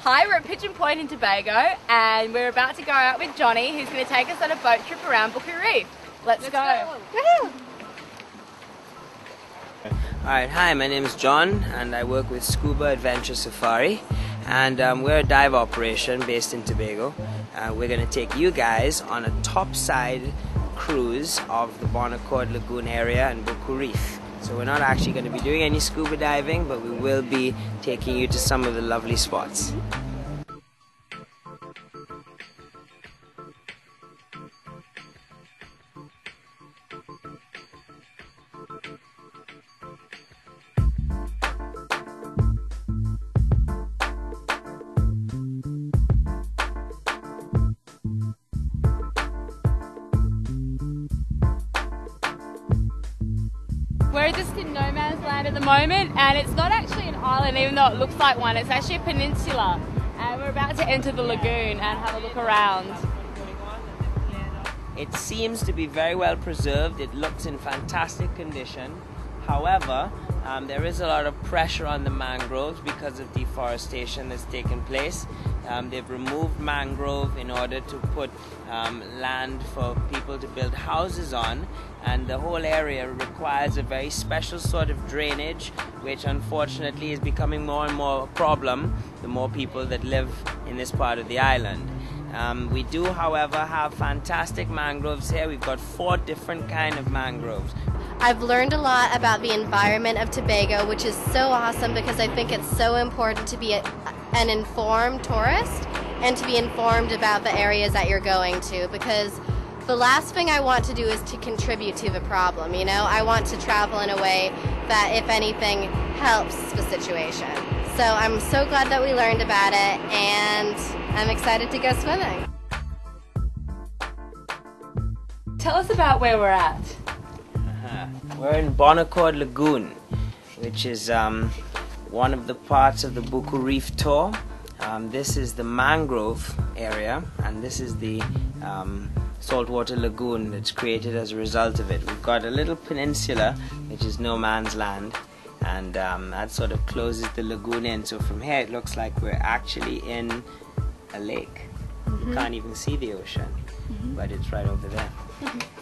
Hi, we're at Pigeon Point in Tobago and we're about to go out with Johnny, who's going to take us on a boat trip around Booker Reef. Let's go. Alright, hi, my name is John and I work with Scuba Adventure Safari, and we're a dive operation based in Tobago. We're going to take you guys on a topside cruise of the Bonaccord Lagoon area and Booker Reef. So we're not actually going to be doing any scuba diving, but we will be taking you to some of the lovely spots. We're just in no man's land at the moment, and it's not actually an island even though it looks like one. It's actually a peninsula, and we're about to enter the lagoon and have a look around. It seems to be very well preserved. It looks in fantastic condition. However, there is a lot of pressure on the mangroves because of deforestation that's taken place. They've removed mangrove in order to put land for people to build houses on, and the whole area requires a very special sort of drainage, which unfortunately is becoming more and more a problem the more people that live in this part of the island. We do, however, have fantastic mangroves here. We've got 4 different kind of mangroves. I've learned a lot about the environment of Tobago, which is so awesome because I think it's so important to be an informed tourist and to be informed about the areas that you're going to, because the last thing I want to do is to contribute to the problem, you know? I want to travel in a way that, if anything, helps the situation. So I'm so glad that we learned about it, and I'm excited to go swimming. Tell us about where we're at. We're in Bonaccord Lagoon, which is one of the parts of the Booker Reef tour. This is the mangrove area, and this is the saltwater lagoon that's created as a result of it. We've got a little peninsula, which is no man's land, and that sort of closes the lagoon in. So from here it looks like we're actually in a lake. You can't even see the ocean, but it's right over there.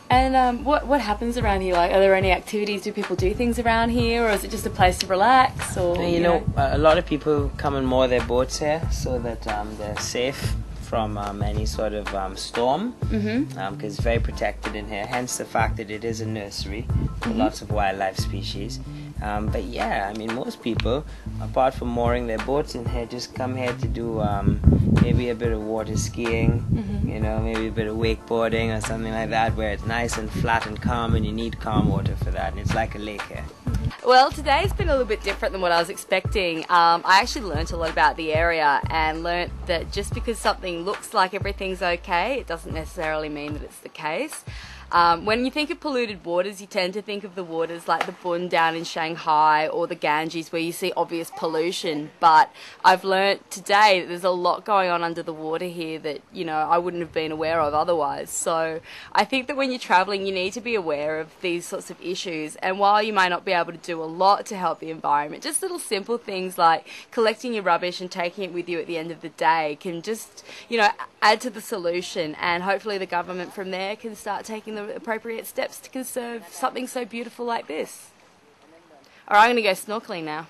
And what happens around here? Like, are there any activities? Do people do things around here, or is it just a place to relax? Or you know, a lot of people come and moor their boats here so that they're safe from any sort of storm, because it's very protected in here, hence the fact that it is a nursery for lots of wildlife species. But yeah, I mean, most people, apart from mooring their boats in here, just come here to do maybe a bit of water skiing, you know, maybe a bit of wakeboarding or something like that, where it's nice and flat and calm, and you need calm water for that, and it's like a lake here. Well, today's been a little bit different than what I was expecting. I actually learnt a lot about the area and learnt that just because something looks like everything's okay, it doesn't necessarily mean that it's the case. When you think of polluted waters, you tend to think of the waters like the Bund down in Shanghai or the Ganges, where you see obvious pollution. But I've learnt today that there's a lot going on under the water here that, you know, I wouldn't have been aware of otherwise. So I think that when you're travelling, you need to be aware of these sorts of issues. And while you may not be able to do a lot to help the environment, just little simple things like collecting your rubbish and taking it with you at the end of the day can just, you know, add to the solution. And hopefully the government from there can start taking the appropriate steps to conserve something so beautiful like this. Alright, I'm going to go snorkeling now.